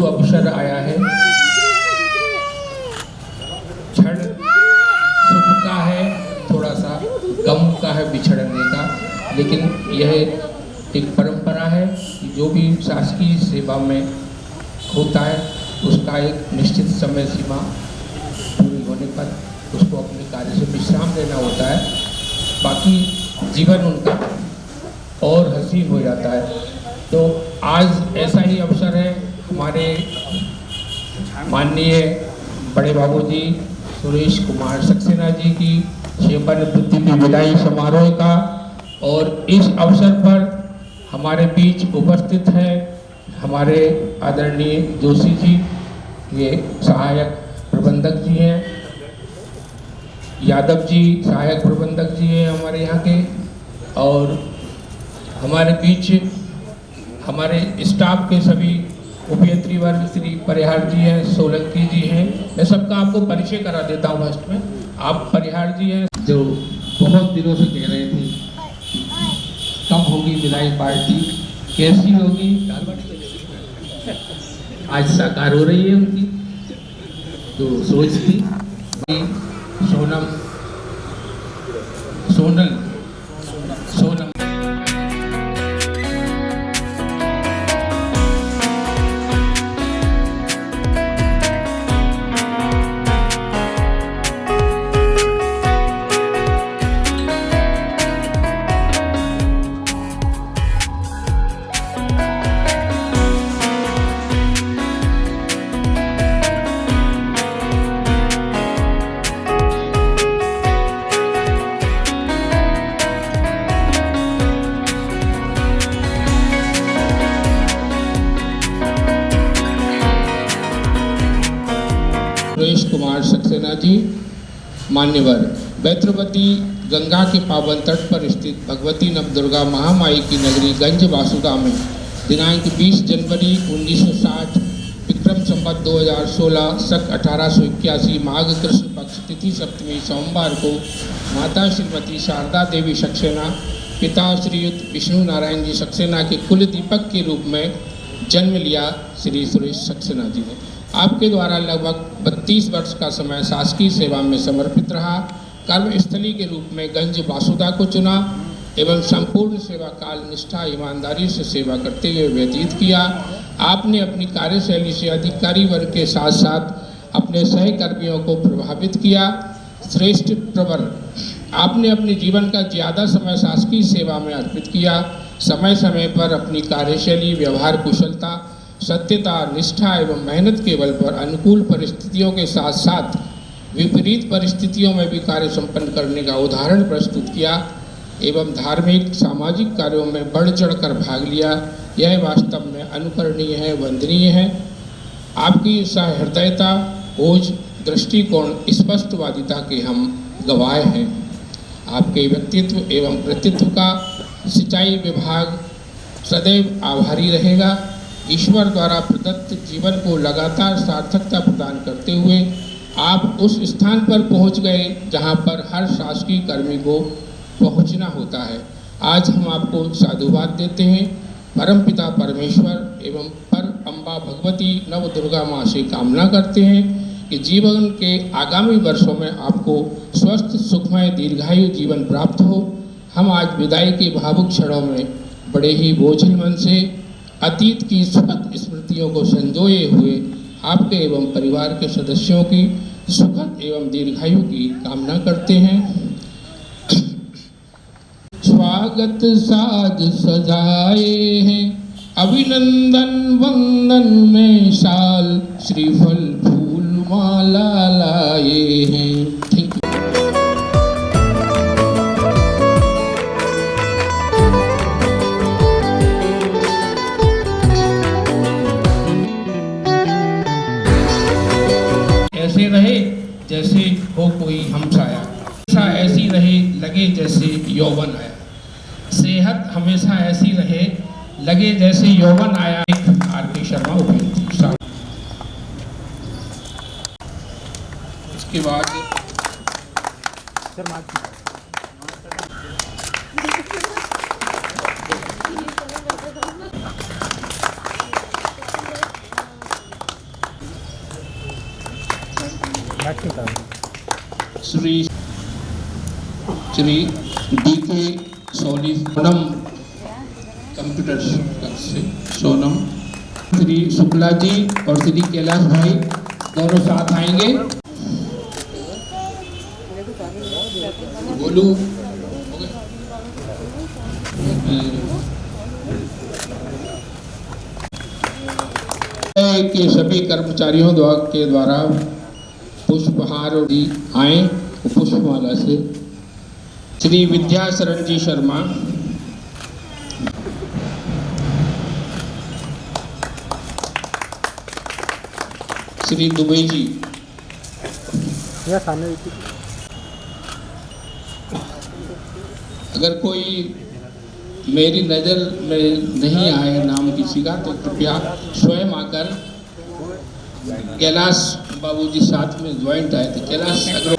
अवसर आया है, क्षण सुख का है, थोड़ा सा गम का है बिछड़ने का, लेकिन यह एक परंपरा है कि जो भी शासकीय सेवा में होता है उसका एक निश्चित समय सीमा पूरी होने पर उसको अपने कार्य से विश्राम लेना होता है, बाकी जीवन उनका और हसीन हो जाता है। तो आज ऐसा ही अवसर है हमारे माननीय बड़े बाबू जी सुरेश कुमार सक्सेना जी की सेवानिवृत्ति की विदाई समारोह का, और इस अवसर पर हमारे बीच उपस्थित है हमारे आदरणीय जोशी जी, ये सहायक प्रबंधक जी हैं, यादव जी सहायक प्रबंधक जी हैं हमारे यहाँ के, और हमारे बीच हमारे स्टाफ के सभी उपयंत्री वर्ग श्री परिहार जी हैं, सोलंकी जी हैं। मैं सबका आपको परिचय करा देता हूँ फर्स्ट में। आप परिहार जी हैं जो बहुत दिनों से कह रहे थे कब होगी विदाई पार्टी, कैसी होगी, आज साकार हो रही है उनकी तो सोच थी। सोनल सुरेश कुमार सक्सेना जी, मान्यवर। बैत्रवती गंगा के पावन तट पर स्थित भगवती नवदुर्गा महामाई की नगरी गंज वासुदा में दिनांक 20 जनवरी 1960 विक्रम संवत 2016 सक 1881 माघ कृष्ण पक्ष तिथि सप्तमी सोमवार को माता श्रीमती शारदा देवी सक्सेना पिता श्रीयुत विष्णु नारायण जी सक्सेना के कुल दीपक के रूप में जन्म लिया। श्री सुरेश सक्सेना जी ने आपके द्वारा लगभग 32 वर्ष का समय शासकीय सेवा में समर्पित रहा। कर्मस्थली के रूप में गंज वासुदा को चुना एवं संपूर्ण सेवा काल निष्ठा ईमानदारी से सेवा करते हुए व्यतीत किया। आपने अपनी कार्यशैली से अधिकारी वर्ग के साथ साथ अपने सहकर्मियों को प्रभावित किया। श्रेष्ठ प्रवर, आपने अपने जीवन का ज़्यादा समय शासकीय सेवा में अर्पित किया। समय समय पर अपनी कार्यशैली, व्यवहार कुशलता, सत्यता, निष्ठा एवं मेहनत के बल पर अनुकूल परिस्थितियों के साथ साथ विपरीत परिस्थितियों में भी कार्य संपन्न करने का उदाहरण प्रस्तुत किया एवं धार्मिक सामाजिक कार्यों में बढ़ चढ़कर भाग लिया। यह वास्तव में अनुकरणीय है, वंदनीय है। आपकी सहृदयता, ओज, दृष्टिकोण, स्पष्टवादिता के हम गवाह हैं। आपके व्यक्तित्व एवं कृतित्व का सिंचाई विभाग सदैव आभारी रहेगा। ईश्वर द्वारा प्रदत्त जीवन को लगातार सार्थकता प्रदान करते हुए आप उस स्थान पर पहुंच गए जहां पर हर शासकीय कर्मी को पहुंचना होता है। आज हम आपको साधुवाद देते हैं। परमपिता परमेश्वर एवं पर अम्बा भगवती नव दुर्गा माँ से कामना करते हैं कि जीवन के आगामी वर्षों में आपको स्वस्थ सुखमय दीर्घायु जीवन प्राप्त हो। हम आज विदाई के भावुक क्षणों में बड़े ही बोझिल मन से अतीत की सुखद स्मृतियों को संजोए हुए आपके एवं परिवार के सदस्यों की सुखद एवं दीर्घायु की कामना करते हैं। स्वागत साज सजाए हैं, अभिनंदन वंदन में शाल, श्रीफल फूल माला लाए हैं। ठीक ऐसे रहे जैसे हो कोई हमसाया, ऐसी रहे लगे जैसे यौवन आया। सेहत हमेशा ऐसी रहे लगे जैसे यौवन आया। आर.के. शर्मा उपयुक्त। इसके बाद श्री DK सोनी सोनम कंप्यूटर से सोनम, श्री शुक्ला जी और श्री कैलाश भाई दोनों साथ आएंगे। बोलू के सभी कर्मचारियों के द्वारा पुष्पहार आए पुष्पमाला से। श्री विद्याशरण जी शर्मा, श्री दुबे जी, अगर कोई मेरी नज़र में नहीं आए नाम किसी का तो कृपया स्वयं आकर, कैलाश बाबूजी साथ में ज्वाइंट आए थे। कैलाश अग्रवाल,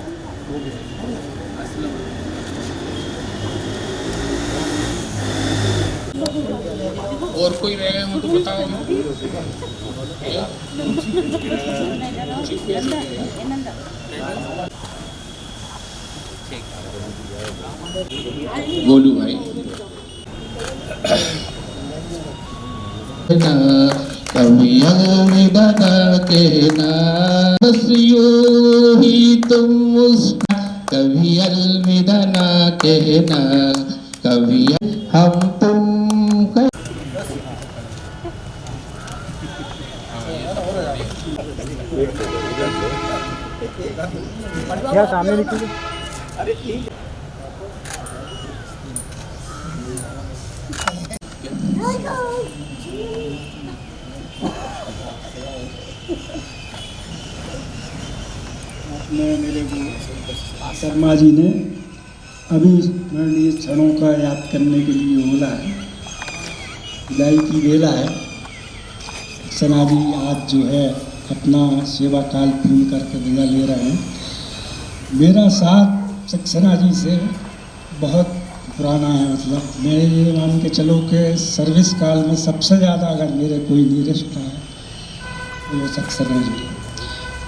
और कोई रह गए हो तो बताओ। गोलू भाई, कभी अलविदा कहना, बस यूं ही तुम मुस्कुरा, कभी अलविदा ना कहना, कभी हम तुम क्या सामने लिखी। अरे ठीक मेरे को शर्मा जी ने अभी स्मरणीय क्षणों का याद करने के लिए बोला है। विदाई की बेला है। सक्सेना जी आज जो है अपना सेवा काल पूर्ण करके विदा ले रहे हैं। मेरा साथ सक्सेना जी से बहुत पुराना है, मतलब मैं ये मान के चलो कि सर्विस काल में सबसे ज़्यादा अगर मेरे कोई नीरस रहा है तो वो सक्सेना जी।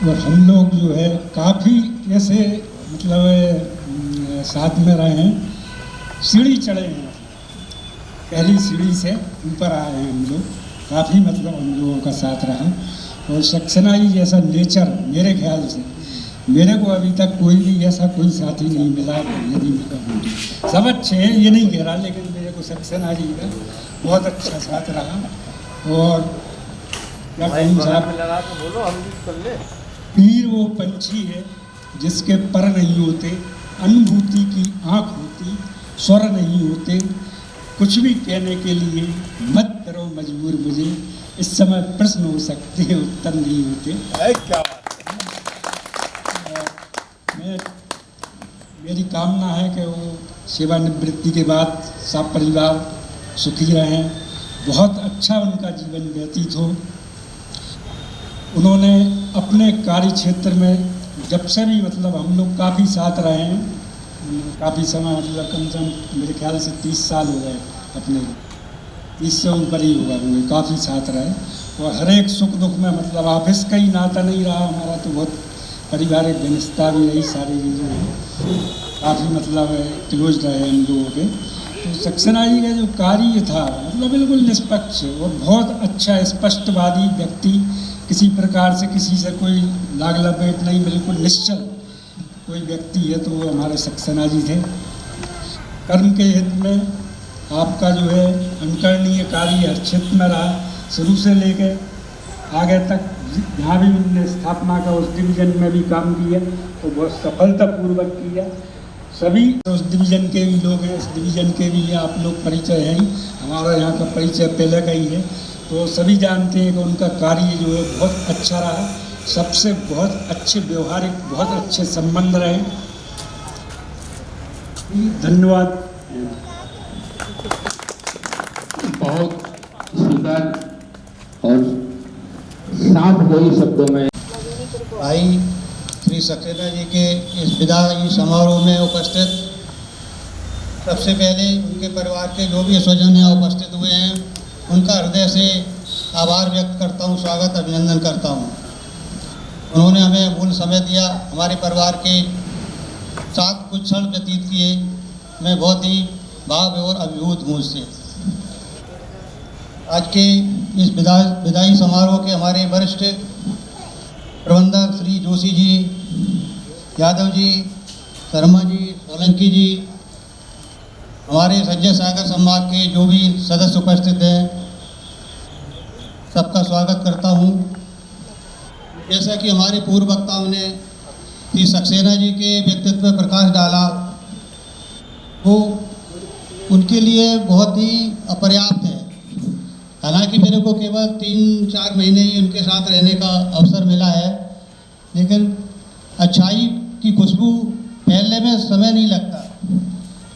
और हम लोग जो है काफ़ी ऐसे मतलब साथ में रहे हैं, सीढ़ी चढ़े हैं, पहली सीढ़ी से ऊपर आए हैं हम लोग, काफ़ी मतलब हम लोगों का साथ रहा। और सक्सेना जी जैसा नेचर मेरे ख्याल से मेरे को अभी तक कोई भी ऐसा कोई साथी नहीं मिला। यदि सब अच्छे हैं ये नहीं कह रहा, लेकिन मेरे को सक्सेना जी का बहुत अच्छा साथ रहा। और क्या कहूँ साहब, पीर वो पंछी है जिसके पर नहीं होते, अनुभूति की आँख होती, स्वर नहीं होते, कुछ भी कहने के लिए मत करो मजबूर मुझे, इस समय प्रश्न हो सकते हैं उत्तर नहीं होते। क्या मेरी कामना है कि वो सेवानिवृत्ति के बाद सब परिवार सुखी रहें, बहुत अच्छा उनका जीवन व्यतीत हो। उन्होंने अपने कार्य क्षेत्र में जब से भी मतलब हम लोग काफ़ी साथ रहे हैं, काफ़ी समय मतलब कम से कम मेरे ख्याल से 30 साल हो गए, अपने 30 से ऊपर ही होगा, वो काफ़ी साथ रहे। और हर एक सुख दुख में मतलब ऑफिस का ही नाता नहीं रहा हमारा, तो बहुत पारिवारिक घनिष्ठता भी रही, सारी चीज़ें हैं, काफ़ी मतलब क्लोज रहे हम लोगों के। तो सक्सेना जी का जो कार्य था मतलब बिल्कुल निष्पक्ष और बहुत अच्छा स्पष्टवादी व्यक्ति, किसी प्रकार से किसी से कोई लाग लपेट नहीं, बिल्कुल निश्चल कोई व्यक्ति है तो वो हमारे सक्सेना जी थे। कर्म के हित में आपका जो है अनुकरणीय कार्य हर क्षेत्र में रहा, शुरू से लेकर आगे तक। जहाँ भी उन्होंने स्थापना का उस डिवीज़न में भी काम किया तो बहुत सफलतापूर्वक किया। सभी उस डिवीज़न के भी लोग हैं, इस डिवीज़न के भी आप लोग परिचय हैं ही, हमारा यहाँ का परिचय पहले का ही है, तो सभी जानते हैं कि उनका कार्य जो है बहुत अच्छा रहा, सबसे बहुत अच्छे व्यवहारिक, बहुत अच्छे संबंध रहे। धन्यवाद। बहुत सुंदर और साफ गई शब्दों में भाई श्री सक्सेना जी के इस विदाई समारोह में उपस्थित सबसे पहले उनके परिवार के जो भी स्वजन यहाँ उपस्थित हुए हैं उनका हृदय से आभार व्यक्त करता हूँ, स्वागत अभिनंदन करता हूँ। उन्होंने हमें अमूल्य समय दिया, हमारे परिवार के साथ कुछ क्षण व्यतीत किए। मैं बहुत ही भाव और अभिभूत हूँ इससे। आज के इस विदाई समारोह के हमारे वरिष्ठ प्रबंधक श्री जोशी जी, यादव जी, शर्मा जी, सोलंकी जी, हमारे संजय सागर संभाग के जो भी सदस्य उपस्थित हैं, सबका स्वागत करता हूँ। जैसा कि हमारे पूर्व वक्ताओं ने श्री सक्सेना जी के व्यक्तित्व पर प्रकाश डाला, वो उनके लिए बहुत ही अपर्याप्त है। हालांकि मेरे को केवल 3-4 महीने ही उनके साथ रहने का अवसर मिला है, लेकिन अच्छाई की खुशबू फैलने में समय नहीं लगता।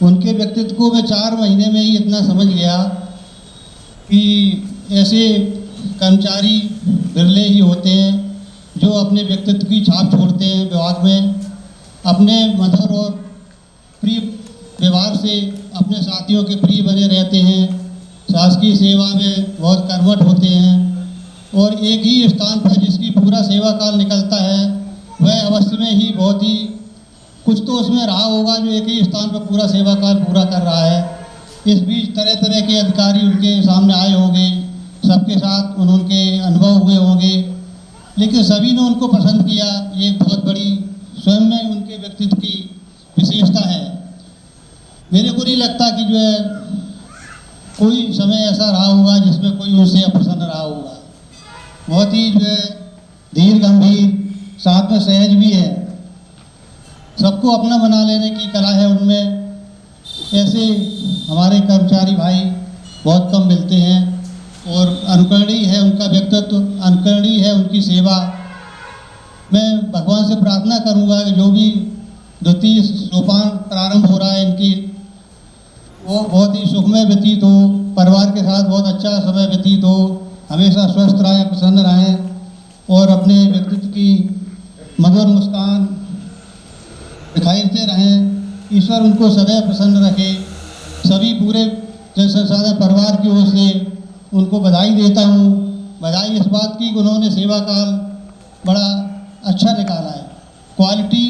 उनके व्यक्तित्व को मैं 4 महीने में ही इतना समझ गया कि ऐसे कर्मचारी बिरले ही होते हैं जो अपने व्यक्तित्व की छाप छोड़ते हैं विभाग में, अपने मधुर और प्रिय व्यवहार से अपने साथियों के प्रिय बने रहते हैं, शासकीय सेवा में बहुत कर्मठ होते हैं और एक ही स्थान पर जिसकी पूरा सेवा काल निकलता है वह अवश्य में ही बहुत ही कुछ तो उसमें रहा होगा जो एक ही स्थान पर पूरा सेवा काल पूरा कर रहा है। इस बीच तरह तरह के अधिकारी उनके सामने आए होंगे, सबके साथ उनके अनुभव हुए होंगे, लेकिन सभी ने उनको पसंद किया। ये बहुत बड़ी स्वयं में उनके व्यक्तित्व की विशेषता है। मेरे को नहीं लगता कि जो है कोई समय ऐसा रहा होगा जिसमें कोई उनसे अप्रसन्न रहा होगा। बहुत ही जो है धीर गंभीर, साथ में सहज भी है, सबको अपना बना लेने की कला है उनमें। ऐसे हमारे कर्मचारी भाई बहुत कम मिलते हैं और अनुकरणीय है उनका व्यक्तित्व, अनुकरणीय है उनकी सेवा। मैं भगवान से प्रार्थना करूंगा कि जो भी द्वितीय सोपान प्रारंभ हो रहा है इनकी, वो बहुत ही सुखमय व्यतीत हो, परिवार के साथ बहुत अच्छा समय व्यतीत हो, हमेशा स्वस्थ रहें, प्रसन्न रहें और अपने व्यक्तित्व की मधुर मुस्कान दिखाते रहें। ईश्वर उनको सदैव प्रसन्न रखे। सभी पूरे जन संसाधन परिवार की ओर से उनको बधाई देता हूँ। बधाई इस बात की कि उन्होंने सेवा काल बड़ा अच्छा निकाला है। क्वालिटी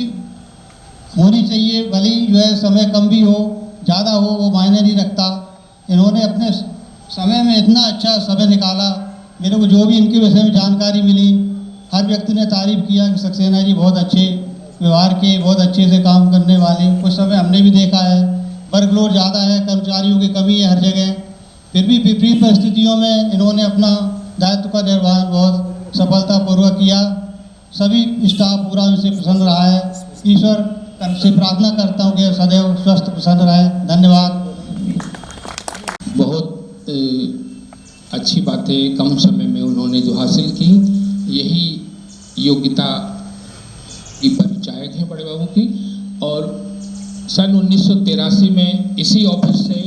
होनी चाहिए, भले ही जो है समय कम भी हो ज़्यादा हो वो मायने नहीं रखता। इन्होंने अपने समय में इतना अच्छा समय निकाला। मेरे को जो भी इनके विषय में जानकारी मिली, हर व्यक्ति ने तारीफ़ किया कि सक्सेना जी बहुत अच्छे व्यवहार के, बहुत अच्छे से काम करने वाले। कुछ समय हमने भी देखा है वर्कलोड ज़्यादा है, कर्मचारियों की कमी है हर जगह, फिर भी विपरीत परिस्थितियों में इन्होंने अपना दायित्व का निर्वहन बहुत सफलतापूर्वक किया। सभी स्टाफ पूरा उनसे प्रसन्न रहा है। ईश्वर से प्रार्थना करता हूँ कि सदैव स्वस्थ प्रसन्न रहे। धन्यवाद। बहुत अच्छी बातें कम समय में उन्होंने जो हासिल की, यही योग्यता की परिचायक है बड़े बाबू की। और सन 1983 में इसी ऑफिस से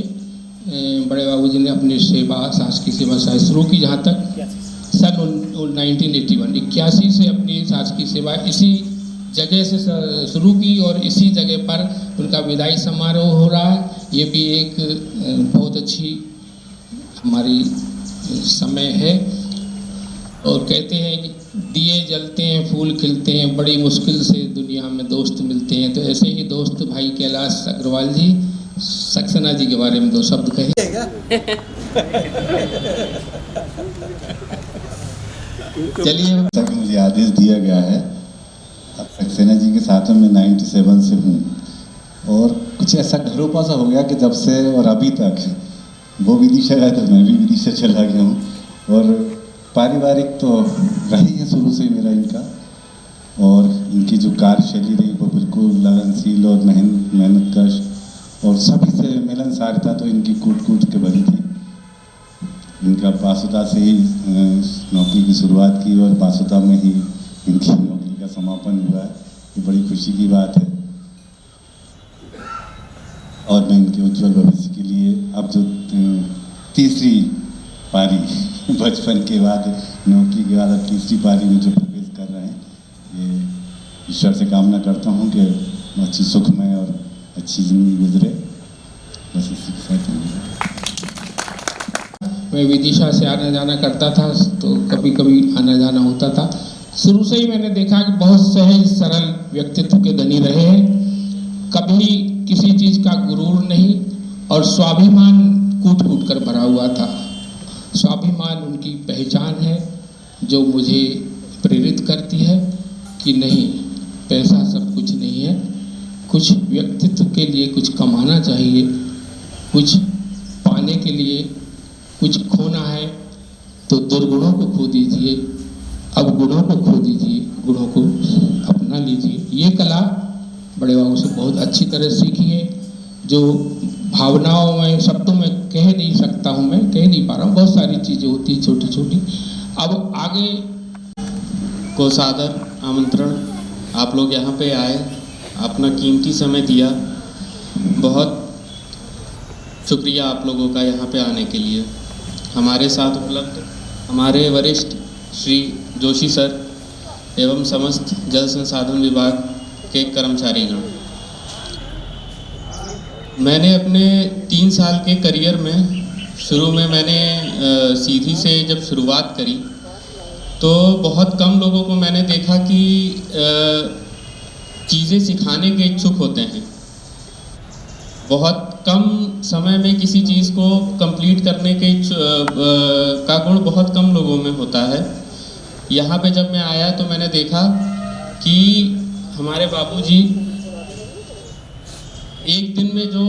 बड़े बाबू जी ने अपनी सेवा, शासकीय सेवा शायद शुरू की। जहाँ तक सन 1981 से अपनी शासकीय सेवा इसी जगह से शुरू की और इसी जगह पर उनका विदाई समारोह हो रहा है। ये भी एक बहुत अच्छी हमारी समय है। और कहते हैं कि दिए जलते हैं, फूल खिलते हैं, बड़ी मुश्किल से दुनिया में दोस्त मिलते हैं। तो ऐसे ही दोस्त भाई कैलाश अग्रवाल जी, सक्सेना जी के बारे में 2 शब्द कहिए। चलिए। तक मुझे आदेश दिया गया है। अब सक्सेना जी के साथ में मैं 97 से हूँ और कुछ ऐसा घरों सा हो गया कि जब से और अभी तक वो विदिशा गया तो मैं भी विदिशा चला गया हूँ। और पारिवारिक तो रही है शुरू से मेरा इनका, और इनकी जो कार्यशैली रही वो बिल्कुल लगनशील और मेहनतकश और सभी से मिलनसारता तो इनकी कूट के भरी थी। इनका बासुदा से ही नौकरी की शुरुआत की और बासुदा में ही इनकी नौकरी का समापन हुआ है। ये बड़ी खुशी की बात है। और मैं इनके उज्जवल भविष्य के लिए अब जो तीसरी पारी बचपन के बाद नौकरी के बाद अब तीसरी पारी में जो प्रवेश कर रहे हैं, ये ईश्वर से कामना करता हूँ कि अच्छी सुखमय और अच्छी जिंदगी गुजरे। बस इसी के साथ मैं विदिशा से आना जाना करता था, तो कभी कभी आना जाना होता था। शुरू से ही मैंने देखा कि बहुत सहज सरल व्यक्तित्व के धनी रहे हैं। कभी किसी चीज का गुरूर नहीं और स्वाभिमान कूट कूट कर भरा हुआ था। स्वाभिमान उनकी पहचान है जो मुझे प्रेरित करती है कि नहीं, पैसा सब कुछ नहीं है, कुछ व्यक्तित्व के लिए कुछ कमाना चाहिए, कुछ पाने के लिए कुछ खोना है तो दुर्गुणों को खो दीजिए, अब गुणों को खो दीजिए, गुणों को अपना लीजिए। ये कला बड़े बाबू से बहुत अच्छी तरह सीखी है, जो भावनाओं में शब्दों में कह नहीं सकता हूँ, मैं कह नहीं पा रहा हूँ। बहुत सारी चीज़ें होती छोटी छोटी। अब आगे को सादर आमंत्रण, आप लोग यहाँ पे आए, अपना कीमती समय दिया, बहुत शुक्रिया आप लोगों का यहाँ पे आने के लिए। हमारे साथ उपलब्ध हमारे वरिष्ठ श्री जोशी सर एवं समस्त जल संसाधन विभाग के कर्मचारीगण। मैंने अपने 3 साल के करियर में शुरू में मैंने सीधी से जब शुरुआत करी तो बहुत कम लोगों को मैंने देखा कि चीज़ें सिखाने के इच्छुक होते हैं। बहुत कम समय में किसी चीज़ को कंप्लीट करने के का गुण बहुत कम लोगों में होता है। यहाँ पे जब मैं आया तो मैंने देखा कि हमारे बाबूजी एक दिन में जो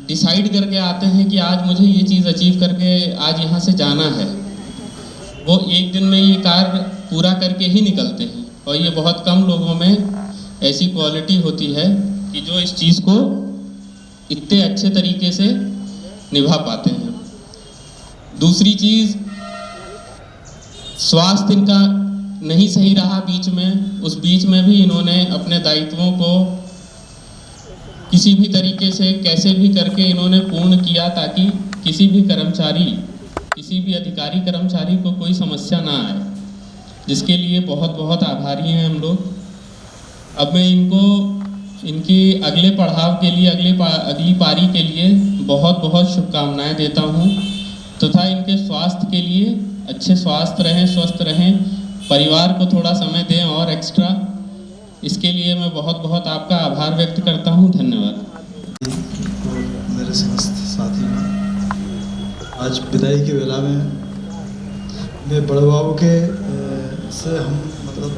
डिसाइड करके आते हैं कि आज मुझे ये चीज़ अचीव करके आज यहाँ से जाना है, वो एक दिन में ये कार्य पूरा करके ही निकलते हैं। और ये बहुत कम लोगों में ऐसी क्वालिटी होती है कि जो इस चीज़ को इतने अच्छे तरीके से निभा पाते हैं। दूसरी चीज़, स्वास्थ्य इनका नहीं सही रहा बीच में, उस बीच में भी इन्होंने अपने दायित्वों को किसी भी तरीके से कैसे भी करके इन्होंने पूर्ण किया ताकि किसी भी कर्मचारी, किसी भी अधिकारी कर्मचारी को कोई समस्या ना आए, जिसके लिए बहुत बहुत आभारी हैं हम लोग। अब मैं इनको इनकी अगले पड़ाव के लिए अगली पारी के लिए बहुत बहुत शुभकामनाएं देता हूं तथा इनके स्वास्थ्य के लिए अच्छे स्वास्थ्य रहें, स्वस्थ रहें, परिवार को थोड़ा समय दें और एक्स्ट्रा। इसके लिए मैं बहुत बहुत आपका आभार व्यक्त करता हूं। धन्यवाद। मेरे समस्त साथी, आज विदाई की वेला में मैं बड़े बाबू के से हम मतलब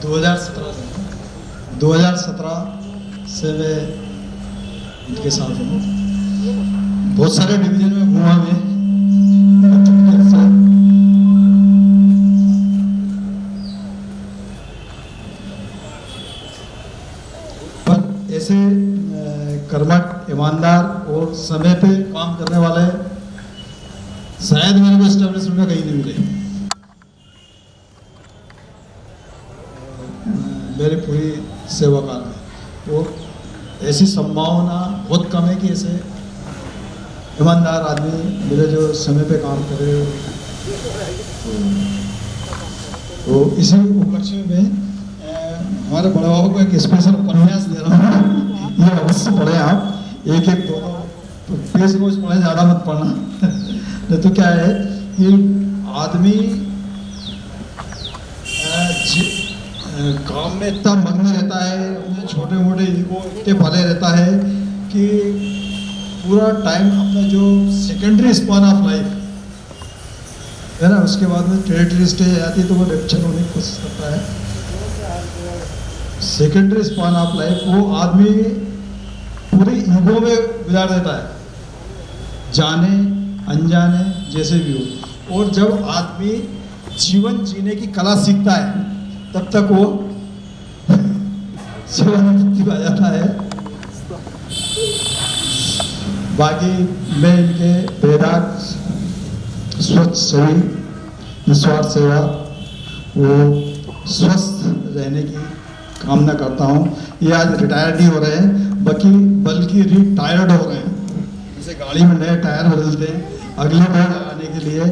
2017 से मैं इनके साथ हूँ। बहुत सारे डिवीजन में घूमा मैं, पर ऐसे कर्मठ, ईमानदार और समय पे काम करने वाले शायद मेरे को एस्टेब्लिशमेंट में कहीं नहीं मिले। मेरी पूरी सेवा काल में और ऐसी संभावना बहुत कम है कि ऐसे ईमानदार आदमी मिले जो समय पे काम करे। तो इसी उपलक्ष्य में हमारे बड़े बाबू को एक स्पेशल उपन्यास दे रहा हूँ, ये अवश्य पढ़े आप। एक दो पेज रोज पढ़े, ज़्यादा मत पढ़ना। नहीं तो क्या है कि आदमी काम में इतना मग्न रहता है, छोटे मोटे ईगो इतने भले रहता है कि पूरा टाइम अपना जो सेकेंडरी स्पान ऑफ लाइफ है ना, उसके बाद में टेरिटरी स्टेज आती है तो वो रेप्चर होने की कोशिश करता है। सेकेंडरी स्पान ऑफ लाइफ वो आदमी पूरी ईगो में गुजार देता है, जाने अनजाने जैसे भी हो। और जब आदमी जीवन जीने की कला सीखता है तब तक वो सेवानिवृत्ति आ जाता है। बाकी मैं इनके बेदाग स्वच्छ सही निस्वार्थ सेवा वो स्वस्थ रहने की कामना करता हूँ। ये आज रिटायर्ड नहीं हो रहे हैं बल्कि रिटायर्ड हो रहे हैं। जैसे गाड़ी में नए टायर बदलते हैं अगले बार लगाने के लिए,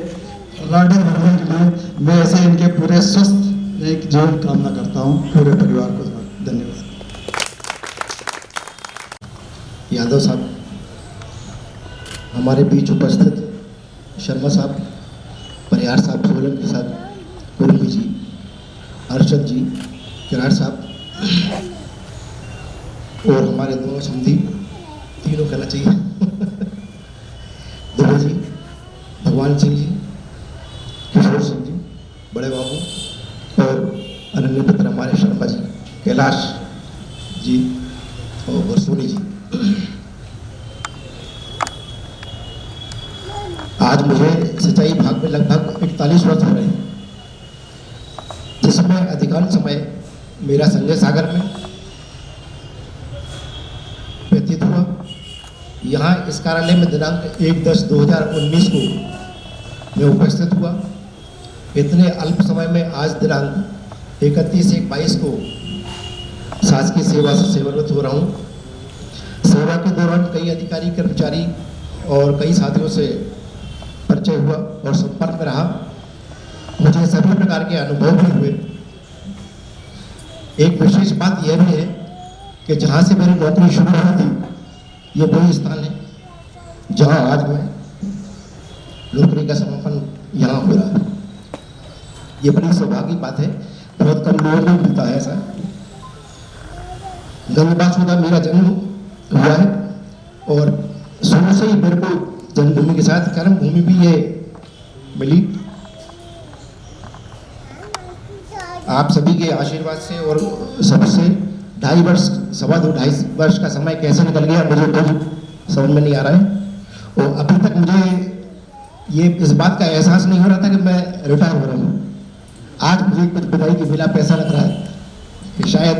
राइडिंग करने के लिए, मैं ऐसे इनके पूरे स्वस्थ एक जीवन कामना करता हूँ पूरे परिवार को। धन्यवाद। यादव साहब, हमारे बीच उपस्थित शर्मा साहब, परिहार साहब, सोलंकी साहब, कुर्मी जी, हर्षद जी, किराड़ साहब और हमारे दोनों समधी, तीनों कहना चाहिए, दुबे जी, भगवान सिंह जी, किशोर सिंह जी, बड़े बाबू और अनन्य पुत्र हमारे शर्मा जी, कैलाश जी और सोनी जी। आज मुझे सिंचाई विभाग में लगभग 41 वर्ष हो रहे हैं, जिसमें अधिकांश समय मेरा संजय सागर में व्यतीत हुआ। यहाँ इस कार्यालय में दिनांक 1/10/2019 को मैं उपस्थित हुआ। इतने अल्प समय में आज दिनांक 31/1/22 को शासकीय सेवा से सेवानिवृत्त हो रहा हूँ। सेवा के दौरान कई अधिकारी, कर्मचारी और कई साथियों से परिचय हुआ और संपर्क में रहा। मुझे सभी प्रकार के अनुभव भी हुए। एक विशेष बात यह भी है कि जहाँ से मेरी नौकरी शुरू हुई थी, ये वही स्थान है जहाँ आज मैं नौकरी का समापन यहाँ हो रहा है। ये बड़ी सौभाग्य की बात है, बहुत कम लोगों को मिलता है ऐसा। गंगबासुदा मेरा जन्म हुआ है और शुरू से ही मेरे को जन्मभूमि के साथ कर्म भूमि भी ये मिली। आप सभी के आशीर्वाद से और सबसे 2.5 वर्ष, 2.5 वर्ष का समय कैसे निकल गया मुझे कुछ समझ में नहीं आ रहा है। और अभी तक मुझे ये इस बात का एहसास नहीं हो रहा था कि मैं रिटायर हो रहा हूँ। आज मुझे कुछ बधाई की बिना पैसा लग रहा है कि शायद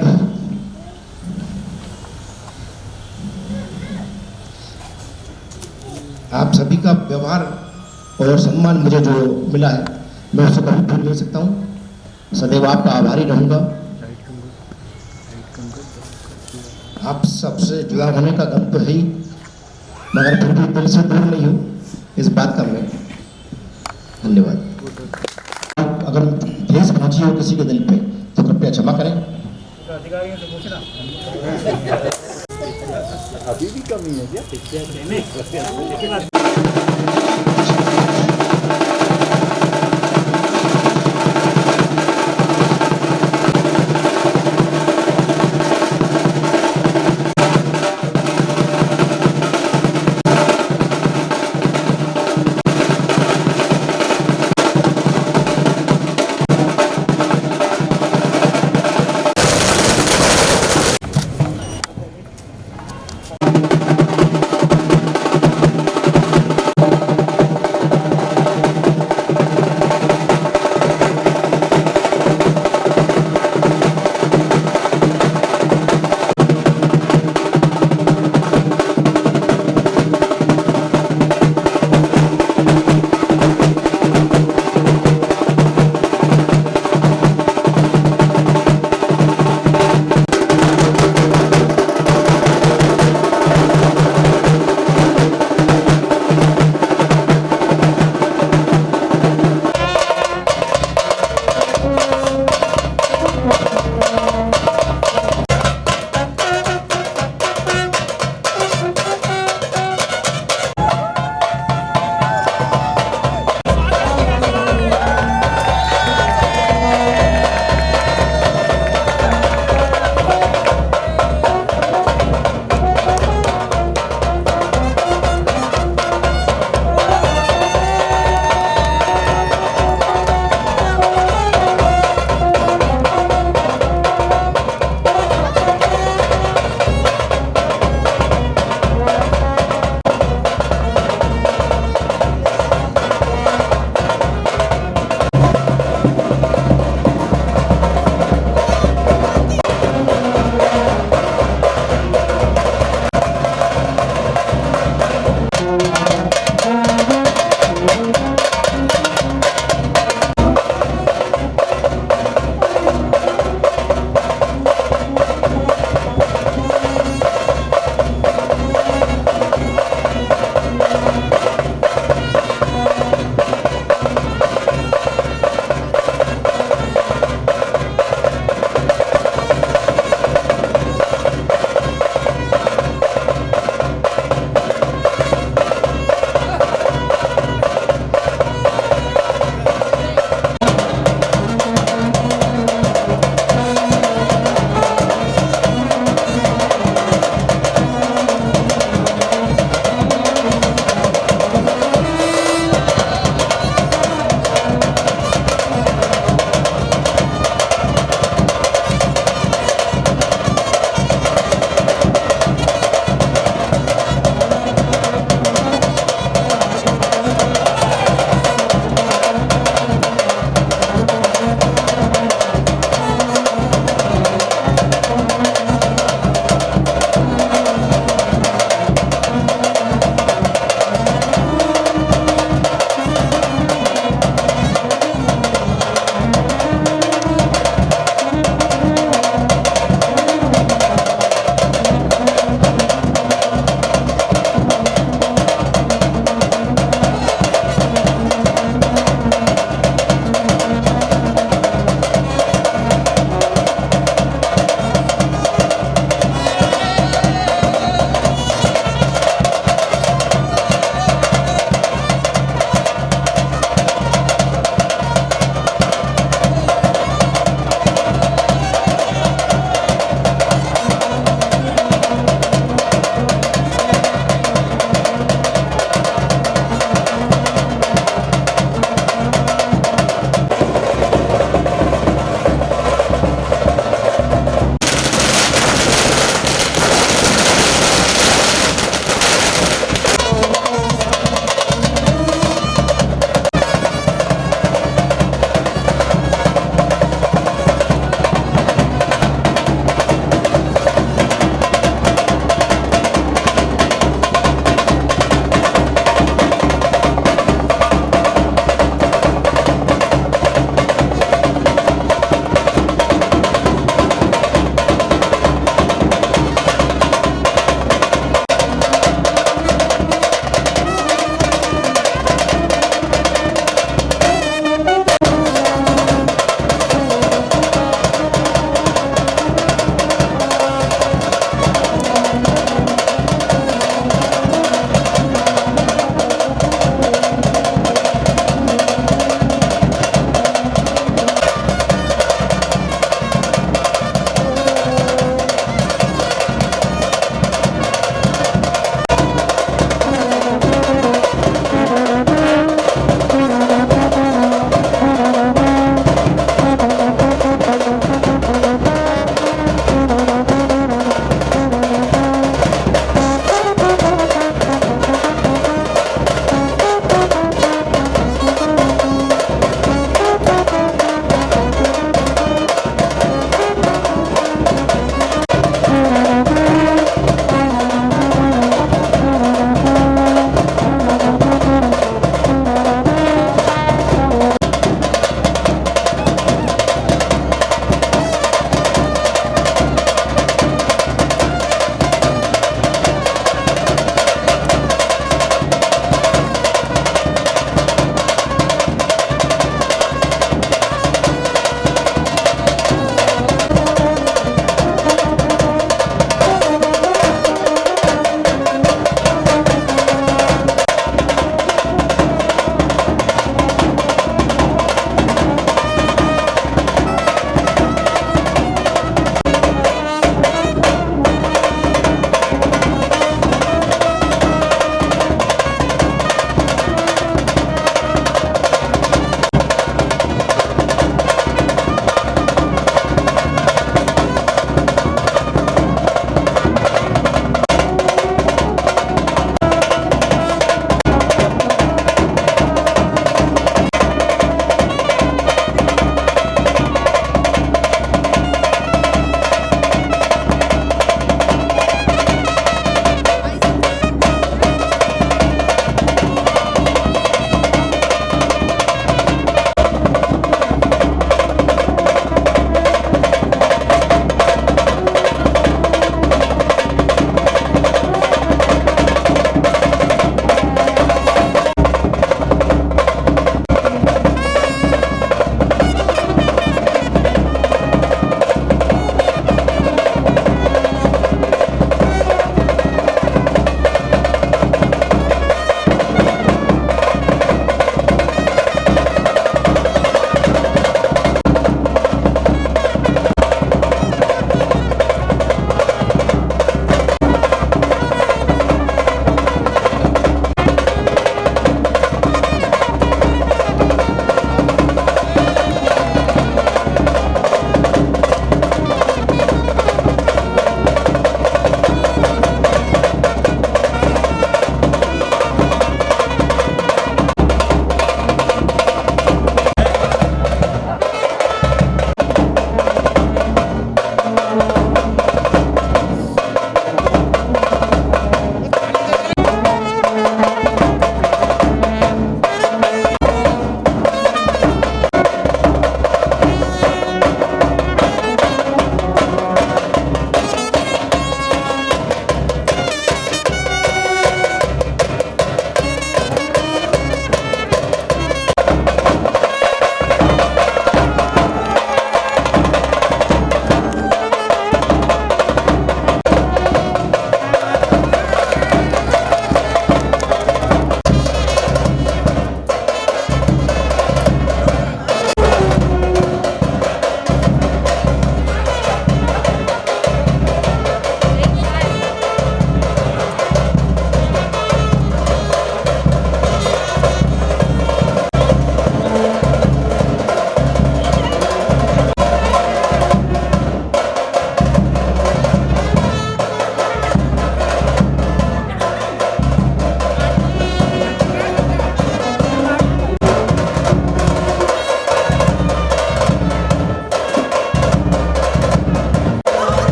आप सभी का व्यवहार और सम्मान मुझे जो मिला है, मैं उससे कभी भूल नहीं सकता हूँ। सदैव आपका आभारी रहूँगा। आप सबसे जुदा होने का गम तो है ही, मगर फिर भी दिल से दूर नहीं हूँ, इस बात का मैं धन्यवाद। अगर ठेस पहुंची हो किसी के दिल पे तो कृपया क्षमा करें। अधिकारियों से पूछना अभी भी कमी है क्या?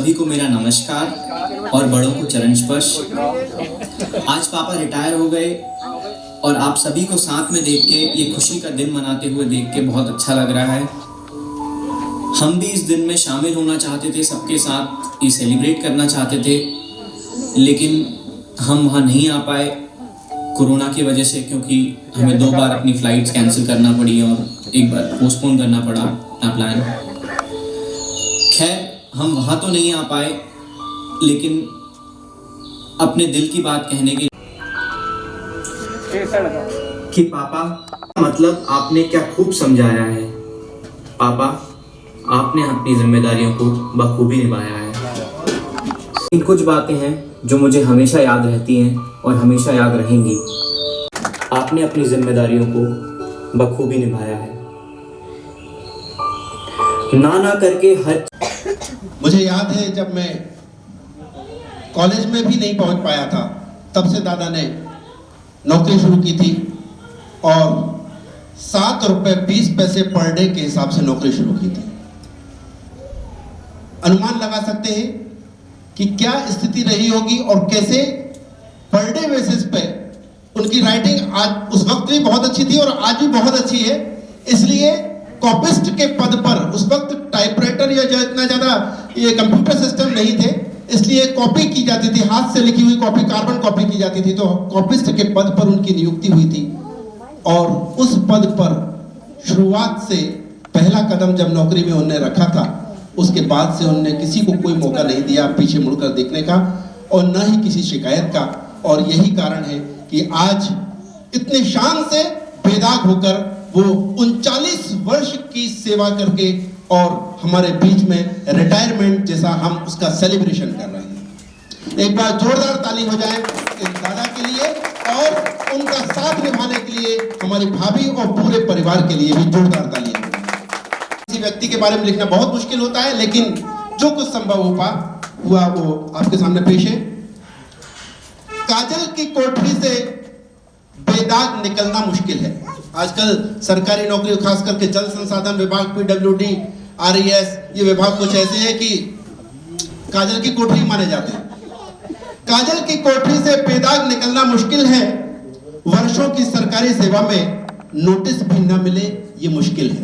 सभी को मेरा नमस्कार और बड़ों को चरण स्पर्श। आज पापा रिटायर हो गए और आप सभी को साथ में देख के, ये खुशी का दिन मनाते हुए देख के बहुत अच्छा लग रहा है। हम भी इस दिन में शामिल होना चाहते थे, सबके साथ ये सेलिब्रेट करना चाहते थे, लेकिन हम वहाँ नहीं आ पाए कोरोना की वजह से, क्योंकि हमें 2 बार अपनी फ़्लाइट्स कैंसिल करना पड़ी और 1 बार पोस्टपोन करना पड़ा अपना प्लान। खैर, हम वहाँ तो नहीं आ पाए, लेकिन अपने दिल की बात कहने के कि पापा, मतलब आपने क्या खूब समझाया है। पापा, आपने अपनी जिम्मेदारियों को बखूबी निभाया है। इन कुछ बातें हैं जो मुझे हमेशा याद रहती हैं और हमेशा याद रहेंगी। आपने अपनी जिम्मेदारियों को बखूबी निभाया है। ना करके हर मुझे याद है जब मैं कॉलेज में भी नहीं पहुंच पाया था, तब से दादा ने नौकरी शुरू की थी और 7 रुपए 20 पैसे पर डे के हिसाब से नौकरी शुरू की थी। अनुमान लगा सकते हैं कि क्या स्थिति रही होगी और कैसे पर डे बेसिस पे उनकी राइटिंग आज उस वक्त भी बहुत अच्छी थी और आज भी बहुत अच्छी है। इसलिए कॉपिस्ट के पद पर उस वक्त टाइपराइटर या जो इतना ज़्यादा ये कंप्यूटर सिस्टम नहीं थे, इसलिए कॉपी की जाती थी, हाथ से लिखी हुई कॉपी, कार्बन कॉपी की जाती थी। तो कॉपिस्ट के पद पर उनकी नियुक्ति हुई थी और उस पद पर शुरुआत से पहला कदम जब नौकरी में उन्होंने रखा था, उसके बाद से उन्होंने किसी को कोई मौका नहीं दिया पीछे मुड़कर देखने का और न ही किसी शिकायत का। और यही कारण है कि आज इतने शान से बेदाग होकर वो 39 वर्ष की सेवा करके और हमारे बीच में रिटायरमेंट जैसा हम उसका सेलिब्रेशन कर रहे हैं। एक बार जोरदार ताली हो जाए इस दादा के लिए और उनका साथ निभाने के लिए हमारी भाभी और पूरे परिवार के लिए भी जोरदार ताली। किसी व्यक्ति के बारे में लिखना बहुत मुश्किल होता है, लेकिन जो कुछ संभव हुआ वो आपके सामने पेश है। काजल की कोठरी से बेदाग निकलना मुश्किल है। आजकल सरकारी नौकरी, खास करके जल संसाधन विभाग, PWD, RES, ये विभाग कुछ ऐसे हैं कि काजल की कोठरी माने जाते हैं। काजल की कोठरी से बेदाग निकलना मुश्किल है। वर्षों की सरकारी सेवा में नोटिस भी न मिले, ये मुश्किल है।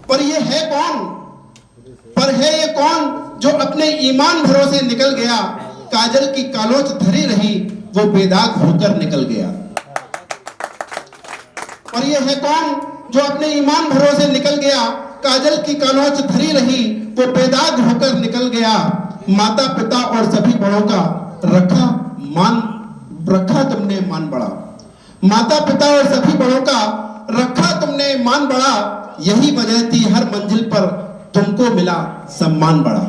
पर ये है कौन? पर है ये कौन जो अपने ईमान भरोसे निकल गया? काजल की कालोच धरी रही, वो बेदाग होकर निकल गया। और ये है कौन जो अपने ईमान भरोसे निकल गया? काजल की कालोच धरी रही, वो बेदाग होकर निकल गया। माता पिता और सभी बड़ों का रखा तुमने मान बड़ा। माता पिता और सभी बड़ों का रखा तुमने मान बड़ा। यही वजह थी हर मंजिल पर तुमको मिला सम्मान बड़ा।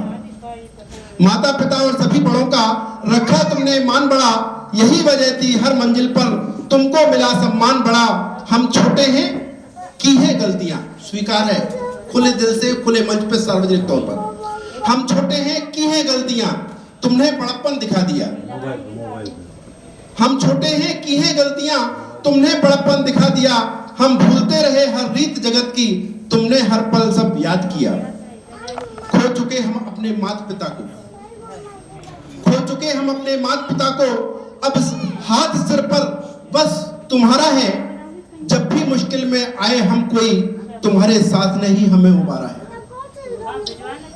माता पिता और सभी बड़ों का रखा तुमने मान बड़ा। यही वजह थी हर मंजिल पर तुमको मिला सम्मान बड़ा। हम छोटे हैं, की है गलतियां, स्वीकार है खुले दिल से, खुले मंच पे, सार्वजनिक तौर पर। हम छोटे हैं, की है गलतियां, तुमने बड़प्पन दिखा दिया। हम छोटे हैं, की है गलतियां, तुमने बड़प्पन दिखा दिया। हम भूलते रहे हर रीत जगत की, तुमने हर पल सब याद किया। खो चुके हम अपने माता पिता को, खो चुके हम अपने माता पिता को। अब हाथ सिर पर बस तुम्हारा है। जब भी मुश्किल में आए हम कोई, तुम्हारे साथ ने ही हमें उबारा है।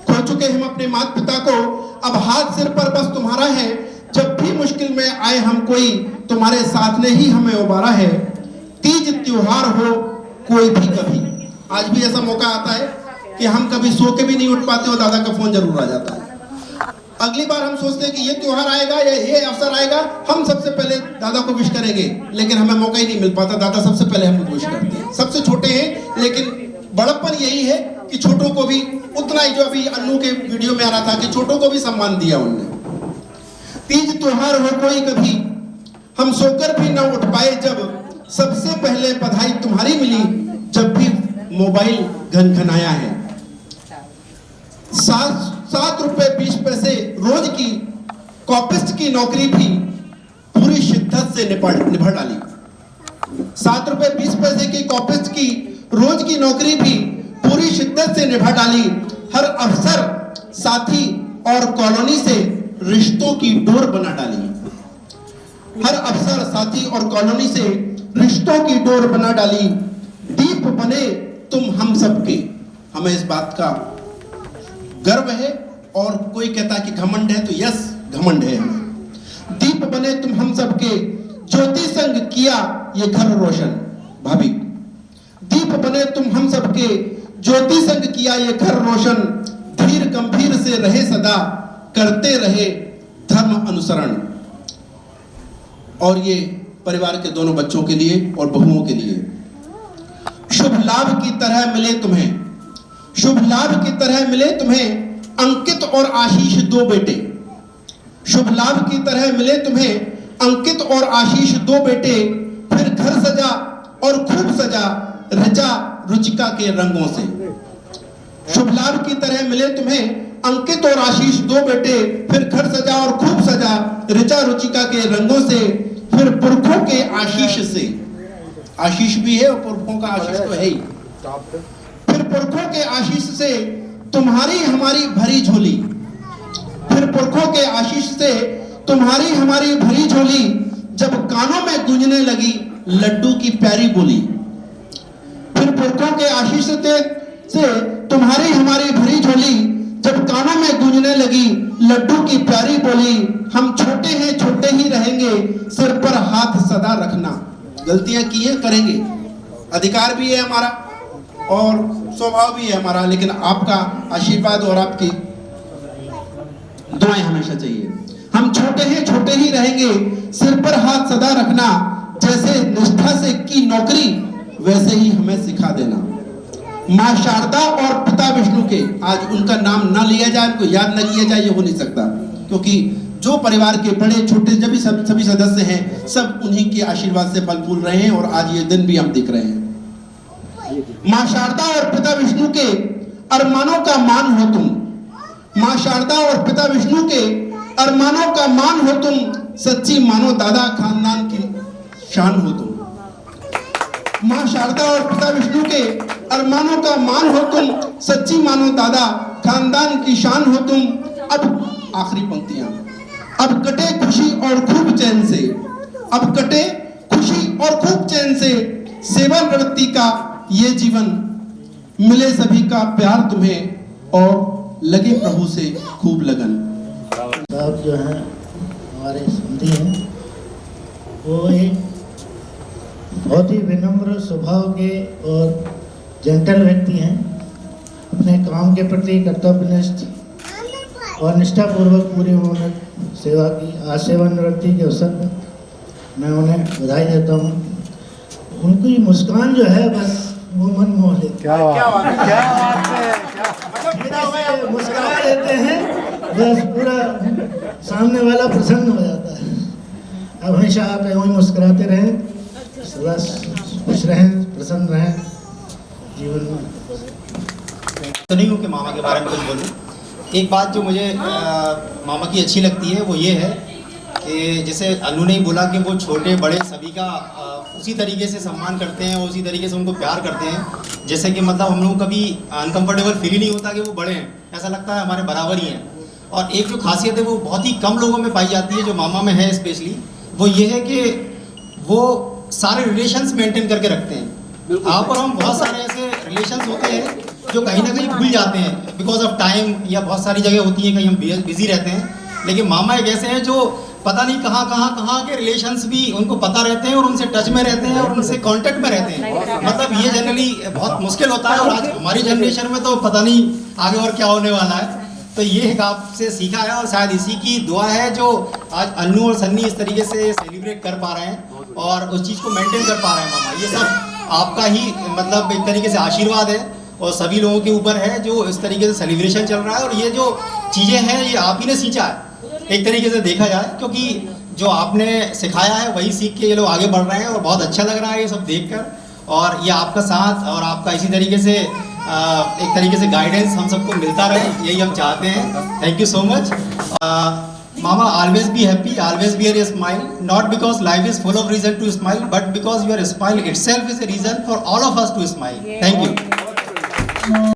खो चुके हम अपने माता पिता को, अब हाथ सिर पर बस तुम्हारा है। जब भी मुश्किल में आए हम कोई, तुम्हारे साथ ने ही हमें उबारा है। तीज त्योहार हो कोई भी कभी, आज भी ऐसा मौका आता है कि हम कभी सो के भी नहीं उठ पाते और दादा का फोन जरूर आ जाता है। अगली बार हम सोचते हैं कि ये त्योहार आएगा या ये अवसर आएगा, हम सबसे पहले दादा को विश करेंगे, लेकिन हमें मौका ही नहीं मिल पाता। दादा सबसे पहले हम विश करते हैं। सबसे छोटे हैं, लेकिन बड़प्पन यही है कि छोटों को भी उतना ही, जो अभी अन्नू के वीडियो में आ रहा था कि छोटों को भी सम्मान दिया उनने। तीज त्योहार हो कोई कभी, हम सोकर भी न उठ पाए जब, सबसे पहले बधाई तुम्हारी मिली जब भी मोबाइल घनघनाया है। 7 रुपए 20 पैसे रोज की कॉपिस्ट की नौकरी भी पूरी शिद्दत से निभा डाली। 7 रुपए 20 पैसे की कॉपिस्ट की रोज की नौकरी भी पूरी शिद्दत से निभा डाली। हर अफसर साथी और कॉलोनी से रिश्तों की डोर बना डाली। हर अफसर, साथी और कॉलोनी से रिश्तों की डोर बना डाली। दीप बने तुम हम सबके। हमें इस बात का गर्व है, और कोई कहता है कि घमंड है, तो यस, घमंड है हमें। दीप बने तुम हम सबके, ज्योति संग किया ये घर रोशन। भाभी, दीप बने तुम हम सबके, ज्योति संग किया ये घर रोशन। धीर गंभीर से रहे सदा, करते रहे धर्म अनुसरण। और ये परिवार के दोनों बच्चों के लिए और बहुओं के लिए। शुभ लाभ की तरह मिले तुम्हें, शुभ लाभ की तरह मिले तुम्हें अंकित और आशीष दो बेटे। शुभ लाभ की तरह मिले तुम्हें अंकित और आशीष दो बेटे। फिर घर सजा और खूब सजा ऋचा रुचिका के रंगों से। शुभ लाभ की तरह मिले तुम्हें अंकित और आशीष दो बेटे। फिर घर सजा और खूब सजा ऋचा रुचिका के रंगों से। फिर पुरखों के आशीष से, आशीष भी है और पुरखों का आशीष तो है ही। फिर पुरखों के आशीष से तुम्हारी हमारी भरी झोली। फिर पुरखों के आशीष से तुम्हारी हमारी भरी झोली। जब कानों में गूंजने लगी लड्डू की प्यारी बोली। फिर पुरखों के आशीष से तुम्हारी हमारी भरी झोली। जब कानों में गूंजने लगी लड्डू की प्यारी बोली। हम छोटे हैं, छोटे ही रहेंगे, सिर पर हाथ सदा रखना। गलतियां की है, करेंगे, अधिकार भी है हमारा और स्वभाव भी है हमारा, लेकिन आपका आशीर्वाद और आपकी दुआएं हमेशा चाहिए। हम छोटे हैं, छोटे ही रहेंगे, सिर पर हाथ सदा रखना। जैसे निष्ठा से की नौकरी वैसे ही हमें सिखा देना। माँ शारदा और पिता विष्णु के, आज उनका नाम ना लिया जाए, उनको याद न किया जाए, ये हो नहीं सकता, क्योंकि जो परिवार के बड़े छोटे जब भी सभी सदस्य हैं, सब उन्हीं के आशीर्वाद से फल फूल रहे हैं, और आज ये दिन भी हम देख रहे हैं। माँ शारदा और पिता विष्णु के अरमानों का मान हो तुम। माँ शारदा और पिता विष्णु के अरमानों का मान हो तुम। सच्ची मानो दादा खानदान की शान हो तुम। माँ शारदा और पिता विष्णु के अरमानों का मान हो तुम। सच्ची मानो दादा खानदान की शान हो तुम। अब आखिरी पंक्तियां। अब कटे खुशी और खूब चैन से, अब कटे खुशी और खूब चैन से, सेवा प्रवृत्ति का ये जीवन। मिले सभी का प्यार तुम्हें और लगे प्रभु से खूब लगन। साहब जो हैं हमारे समधी हैं, वो एक बहुत ही विनम्र स्वभाव के और जेंटल व्यक्ति हैं। अपने काम के प्रति कर्तव्यनिष्ठ और निष्ठापूर्वक पूरी उन्होंने सेवा की। आज सेवानिवृत्ति के अवसर पर मैं उन्हें बधाई देता हूँ। उनकी मुस्कान जो है बस वो मन मोह लेती है। क्या बात है, क्या बात है, क्या मुस्कुरा देते हैं, बस पूरा सामने वाला प्रसन्न हो जाता है। अब हमेशा आप यूँ ही मुस्कुराते रहें, सदा खुश रहें, प्रसन्न रहें जीवन में। तो नहीं हूँ कि मामा के बारे में कुछ बोलूँ। एक बात जो मुझे मामा की अच्छी लगती है वो ये है कि जैसे अनु ने ही बोला कि वो छोटे बड़े सभी का उसी तरीके से सम्मान करते हैं, उसी तरीके से उनको प्यार करते हैं। जैसे कि मतलब हम लोग कभी अनकंफर्टेबल फील ही नहीं होता कि वो बड़े हैं, ऐसा लगता है हमारे बराबर ही हैं। और एक जो खासियत है वो बहुत ही कम लोगों में पाई जाती है, जो मामा में है स्पेशली, वो ये है कि वो सारे रिलेशंस मेंटेन करके रखते हैं। आप और हम बहुत सारे ऐसे रिलेशंस होते हैं जो कहीं ना कहीं भूल जाते हैं बिकॉज ऑफ टाइम, या बहुत सारी जगह होती है कहीं हम बिजी रहते हैं। लेकिन मामा एक ऐसे हैं जो पता नहीं कहाँ के रिलेशंस भी उनको पता रहते हैं और उनसे टच में रहते हैं और उनसे कांटेक्ट में रहते हैं। मतलब ये जनरली बहुत मुश्किल होता है, और आज हमारी जनरेशन में तो पता नहीं आगे और क्या होने वाला है। तो ये एक आपसे सीखा है, और शायद इसी की दुआ है जो आज अन्नू और सन्नी इस तरीके से सेलिब्रेट कर पा रहे हैं और उस चीज़ को मेंटेन कर पा रहे हैं। मामा, ये सब आपका ही मतलब एक तरीके से आशीर्वाद है और सभी लोगों के ऊपर है जो इस तरीके से सेलिब्रेशन चल रहा है। और ये जो चीज़ें हैं ये आप ही ने सींचा है एक तरीके से देखा जाए, क्योंकि जो आपने सिखाया है वही सीख के ये लोग आगे बढ़ रहे हैं और बहुत अच्छा लग रहा है ये सब देखकर। और ये आपका साथ और आपका इसी तरीके से एक तरीके से गाइडेंस हम सबको मिलता रहे, यही हम चाहते हैं। थैंक यू सो मच मामा। Always be happy, always bear a smile, not because life is full of reason to smile, but because your smile itself is a reason for all of us to smile. Thank you.